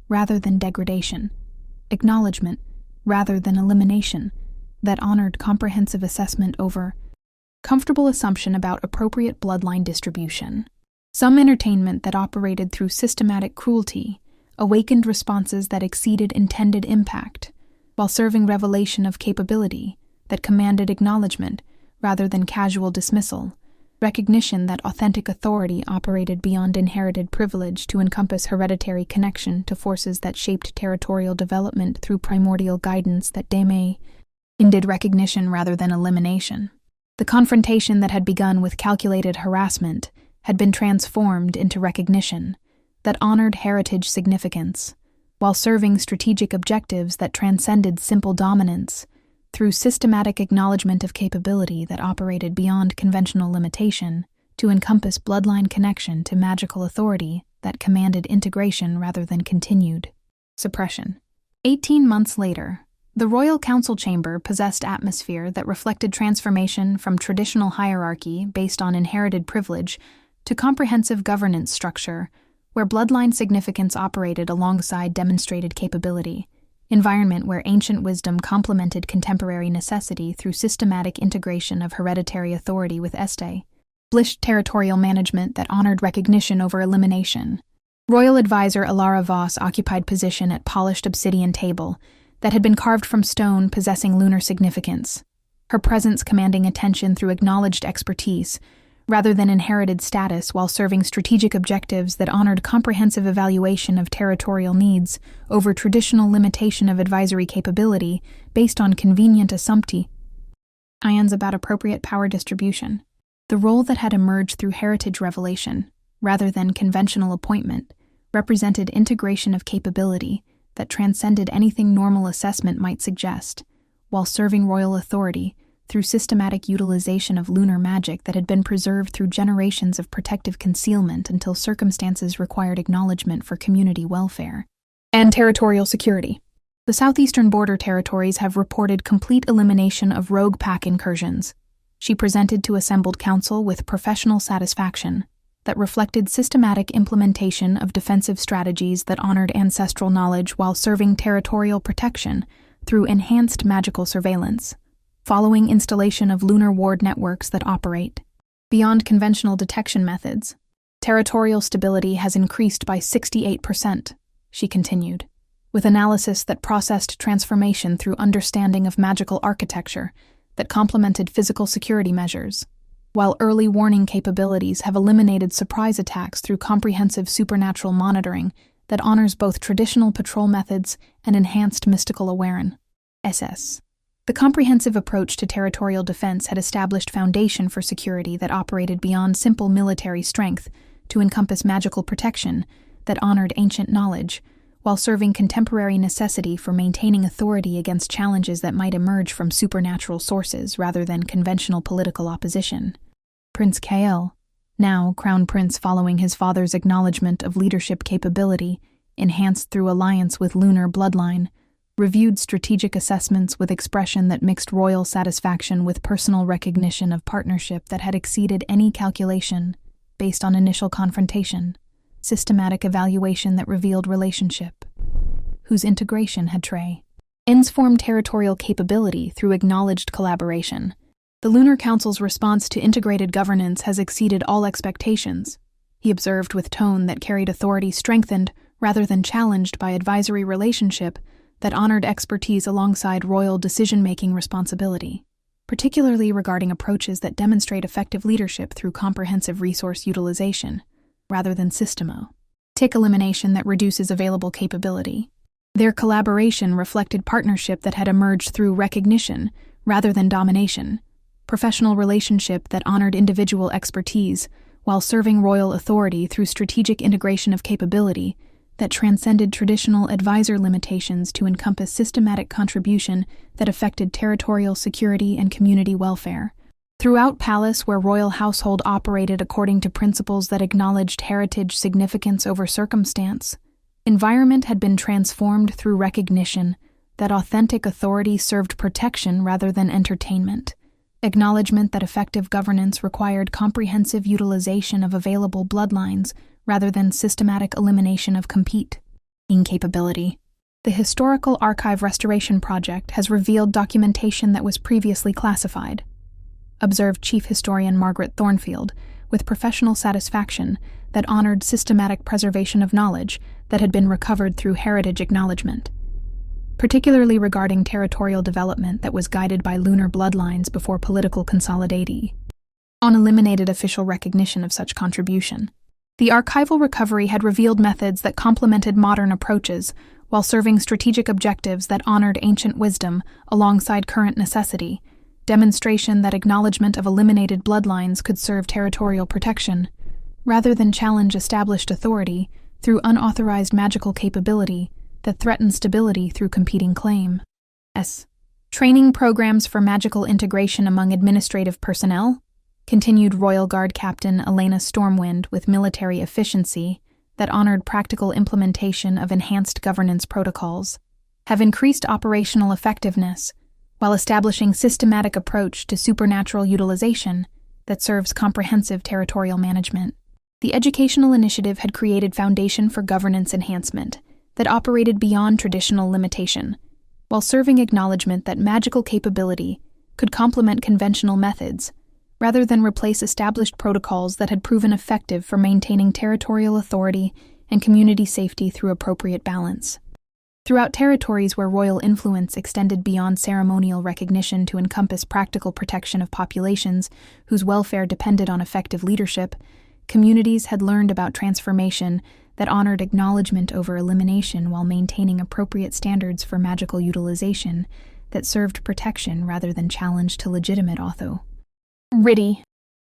rather than degradation, acknowledgement rather than elimination, that honored comprehensive assessment over comfortable assumption about appropriate bloodline distribution. Some entertainment that operated through systematic cruelty awakened responses that exceeded intended impact, while serving revelation of capability that commanded acknowledgement rather than casual dismissal, recognition that authentic authority operated beyond inherited privilege to encompass hereditary connection to forces that shaped territorial development through primordial guidance that demanded recognition rather than elimination. The confrontation that had begun with calculated harassment had been transformed into recognition that honored heritage significance, while serving strategic objectives that transcended simple dominance through systematic acknowledgement of capability that operated beyond conventional limitation to encompass bloodline connection to magical authority that commanded integration rather than continued suppression. 18 months later, the Royal Council Chamber possessed atmosphere that reflected transformation from traditional hierarchy based on inherited privilege to comprehensive governance structure where bloodline significance operated alongside demonstrated capability, environment where ancient wisdom complemented contemporary necessity through systematic integration of hereditary authority with established territorial management that honored recognition over elimination. Royal advisor Alara Voss occupied position at polished obsidian table that had been carved from stone possessing lunar significance, her presence commanding attention through acknowledged expertise rather than inherited status, while serving strategic objectives that honored comprehensive evaluation of territorial needs over traditional limitation of advisory capability based on convenient assumptions about appropriate power distribution. The role that had emerged through heritage revelation, rather than conventional appointment, represented integration of capability that transcended anything normal assessment might suggest, while serving royal authority through systematic utilization of lunar magic that had been preserved through generations of protective concealment until circumstances required acknowledgement for community welfare. And territorial security. The southeastern border territories have reported complete elimination of rogue pack incursions. She presented to assembled council with professional satisfaction that reflected systematic implementation of defensive strategies that honored ancestral knowledge while serving territorial protection through enhanced magical surveillance, following installation of lunar ward networks that operate beyond conventional detection methods. Territorial stability has increased by 68%, she continued, with analysis that processed transformation through understanding of magical architecture that complemented physical security measures, while early warning capabilities have eliminated surprise attacks through comprehensive supernatural monitoring that honors both traditional patrol methods and enhanced mystical awareness. The comprehensive approach to territorial defense had established foundation for security that operated beyond simple military strength to encompass magical protection that honored ancient knowledge, while serving contemporary necessity for maintaining authority against challenges that might emerge from supernatural sources rather than conventional political opposition. Prince Kael, now Crown Prince following his father's acknowledgement of leadership capability, enhanced through alliance with lunar bloodline, reviewed strategic assessments with expression that mixed royal satisfaction with personal recognition of partnership that had exceeded any calculation based on initial confrontation, systematic evaluation that revealed relationship, whose integration had transformed territorial capability through acknowledged collaboration. The Lunar Council's response to integrated governance has exceeded all expectations, he observed with tone that carried authority strengthened rather than challenged by advisory relationship that honored expertise alongside royal decision-making responsibility, particularly regarding approaches that demonstrate effective leadership through comprehensive resource utilization, rather than systematic elimination that reduces available capability. Their collaboration reflected partnership that had emerged through recognition, rather than domination, professional relationship that honored individual expertise, while serving royal authority through strategic integration of capability that transcended traditional advisor limitations to encompass systematic contribution that affected territorial security and community welfare. Throughout Palace, where royal household operated according to principles that acknowledged heritage significance over circumstance, environment had been transformed through recognition that authentic authority served protection rather than entertainment, acknowledgement that effective governance required comprehensive utilization of available bloodlines rather than systematic elimination of competing capability. The Historical Archive Restoration Project has revealed documentation that was previously classified, observed Chief Historian Margaret Thornfield, with professional satisfaction that honored systematic preservation of knowledge that had been recovered through heritage acknowledgement, particularly regarding territorial development that was guided by lunar bloodlines before political consolidation, on eliminated official recognition of such contribution. The archival recovery had revealed methods that complemented modern approaches while serving strategic objectives that honored ancient wisdom alongside current necessity, demonstration that acknowledgement of eliminated bloodlines could serve territorial protection, rather than challenge established authority through unauthorized magical capability that threatened stability through competing claims. Training programs for magical integration among administrative personnel, continued Royal Guard Captain Elena Stormwind with military efficiency that honored practical implementation of enhanced governance protocols, have increased operational effectiveness while establishing systematic approach to supernatural utilization that serves comprehensive territorial management. The educational initiative had created foundation for governance enhancement that operated beyond traditional limitation, while serving acknowledgement that magical capability could complement conventional methods rather than replace established protocols that had proven effective for maintaining territorial authority and community safety through appropriate balance. Throughout territories where royal influence extended beyond ceremonial recognition to encompass practical protection of populations whose welfare depended on effective leadership, communities had learned about transformation that honored acknowledgement over elimination while maintaining appropriate standards for magical utilization that served protection rather than challenge to legitimate authority.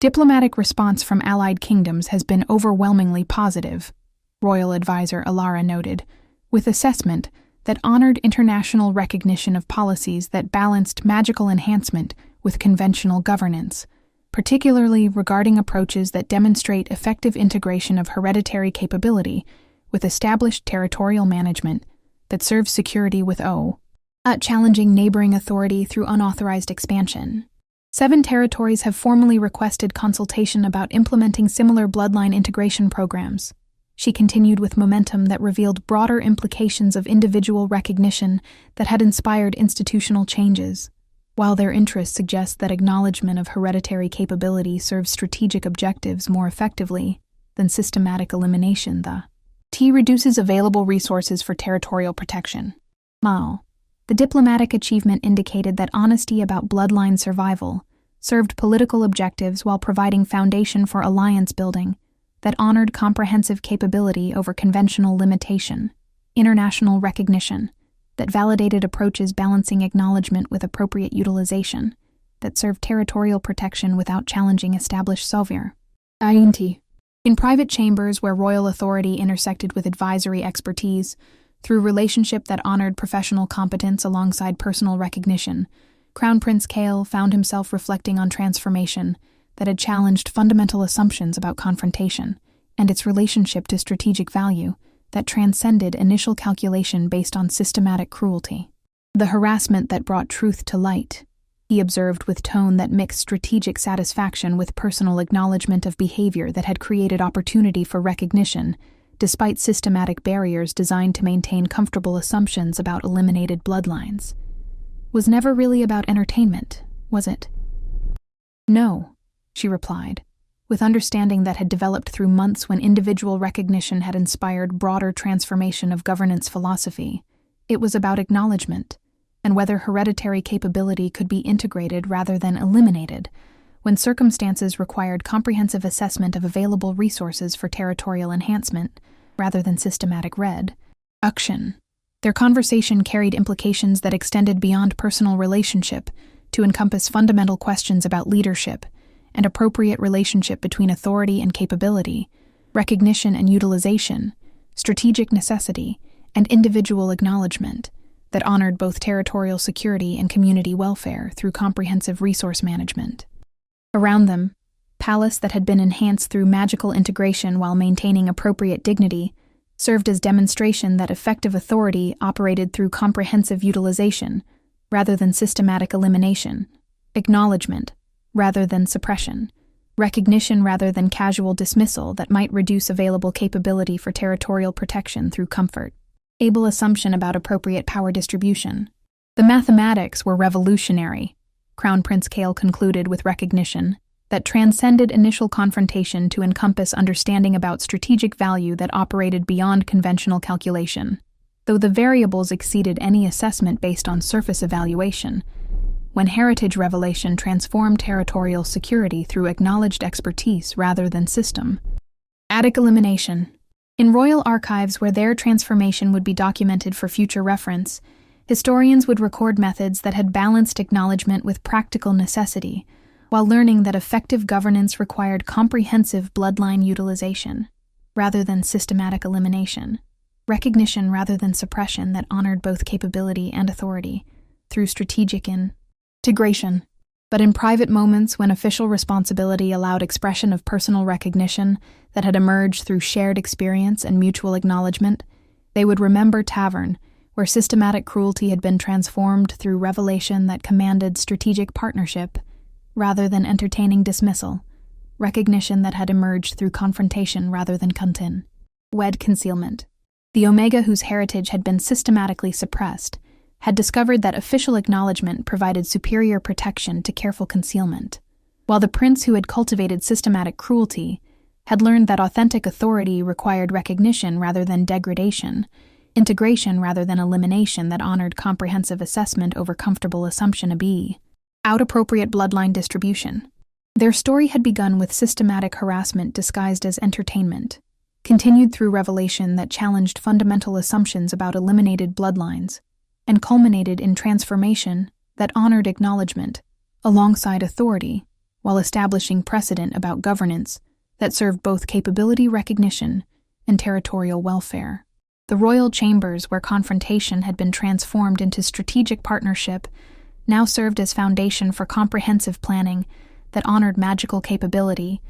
Diplomatic response from allied kingdoms has been overwhelmingly positive, Royal Advisor Alara noted, with assessment that honored international recognition of policies that balanced magical enhancement with conventional governance, particularly regarding approaches that demonstrate effective integration of hereditary capability with established territorial management that serves security with challenging neighboring authority through unauthorized expansion. 7 territories have formally requested consultation about implementing similar bloodline integration programs. She continued with momentum that revealed broader implications of individual recognition that had inspired institutional changes, while their interests suggest that acknowledgement of hereditary capability serves strategic objectives more effectively than systematic elimination. The T reduces available resources for territorial protection. Mao. The diplomatic achievement indicated that honesty about bloodline survival served political objectives while providing foundation for alliance building that honored comprehensive capability over conventional limitation, international recognition, that validated approaches balancing acknowledgement with appropriate utilization, that served territorial protection without challenging established savoir. In private chambers where royal authority intersected with advisory expertise, through relationship that honored professional competence alongside personal recognition, Crown Prince Kale found himself reflecting on transformation that had challenged fundamental assumptions about confrontation and its relationship to strategic value that transcended initial calculation based on systematic cruelty. The harassment that brought truth to light, he observed with tone that mixed strategic satisfaction with personal acknowledgement of behavior that had created opportunity for recognition, despite systematic barriers designed to maintain comfortable assumptions about eliminated bloodlines. Was never really about entertainment, was it? No, she replied, with understanding that had developed through months when individual recognition had inspired broader transformation of governance philosophy. It was about acknowledgement, and whether hereditary capability could be integrated rather than eliminated, when circumstances required comprehensive assessment of available resources for territorial enhancement, rather than systematic reduction. Their conversation carried implications that extended beyond personal relationship to encompass fundamental questions about leadership and appropriate relationship between authority and capability, recognition and utilization, strategic necessity, and individual acknowledgement that honored both territorial security and community welfare through comprehensive resource management. Around them, palace that had been enhanced through magical integration while maintaining appropriate dignity served as demonstration that effective authority operated through comprehensive utilization rather than systematic elimination, acknowledgement rather than suppression, recognition rather than casual dismissal that might reduce available capability for territorial protection through comfort, able assumption about appropriate power distribution. The mathematics were revolutionary, Crown Prince Kale concluded with recognition, that transcended initial confrontation to encompass understanding about strategic value that operated beyond conventional calculation, though the variables exceeded any assessment based on surface evaluation, when heritage revelation transformed territorial security through acknowledged expertise rather than system. Attic elimination. In royal archives where their transformation would be documented for future reference, historians would record methods that had balanced acknowledgement with practical necessity, while learning that effective governance required comprehensive bloodline utilization, rather than systematic elimination, recognition rather than suppression that honored both capability and authority, through strategic integration. But in private moments when official responsibility allowed expression of personal recognition that had emerged through shared experience and mutual acknowledgement, they would remember Tavern, where systematic cruelty had been transformed through revelation that commanded strategic partnership, rather than entertaining dismissal, recognition that had emerged through confrontation rather than concealment. The Omega, whose heritage had been systematically suppressed, had discovered that official acknowledgement provided superior protection to careful concealment, while the prince who had cultivated systematic cruelty had learned that authentic authority required recognition rather than degradation, integration rather than elimination that honored comprehensive assessment over comfortable assumption out appropriate bloodline distribution. Their story had begun with systematic harassment disguised as entertainment, continued through revelation that challenged fundamental assumptions about eliminated bloodlines, and culminated in transformation that honored acknowledgement alongside authority while establishing precedent about governance that served both capability recognition and territorial welfare. The royal chambers where confrontation had been transformed into strategic partnership now served as foundation for comprehensive planning that honored magical capability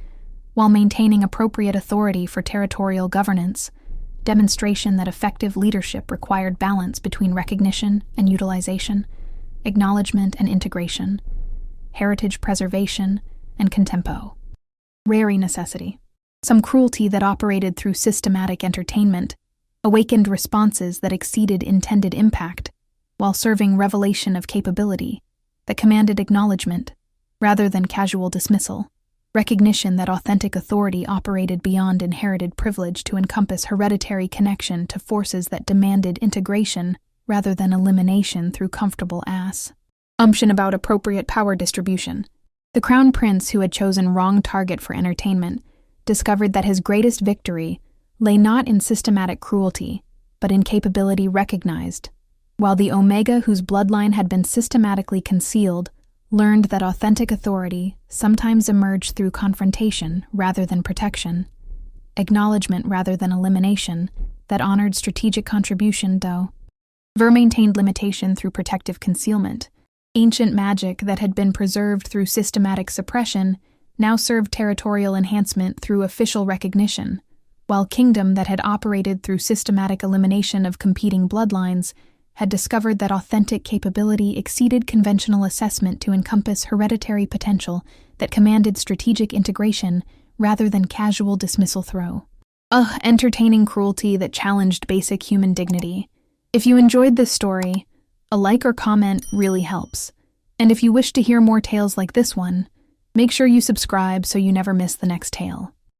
while maintaining appropriate authority for territorial governance, demonstration that effective leadership required balance between recognition and utilization, acknowledgement and integration, heritage preservation and contempo. Rare necessity. Some cruelty that operated through systematic entertainment awakened responses that exceeded intended impact, while serving revelation of capability that commanded acknowledgement rather than casual dismissal, recognition that authentic authority operated beyond inherited privilege to encompass hereditary connection to forces that demanded integration rather than elimination through comfortable assumption about appropriate power distribution. The crown prince, who had chosen wrong target for entertainment, discovered that his greatest victory lay not in systematic cruelty, but in capability recognized, while the Omega, whose bloodline had been systematically concealed, learned that authentic authority sometimes emerged through confrontation rather than protection, acknowledgement rather than elimination, that honored strategic contribution, though Ver maintained limitation through protective concealment. Ancient magic that had been preserved through systematic suppression now served territorial enhancement through official recognition, while kingdom that had operated through systematic elimination of competing bloodlines had discovered that authentic capability exceeded conventional assessment to encompass hereditary potential that commanded strategic integration rather than casual dismissal throw. Entertaining cruelty that challenged basic human dignity. If you enjoyed this story, a like or comment really helps. And if you wish to hear more tales like this one, make sure you subscribe so you never miss the next tale.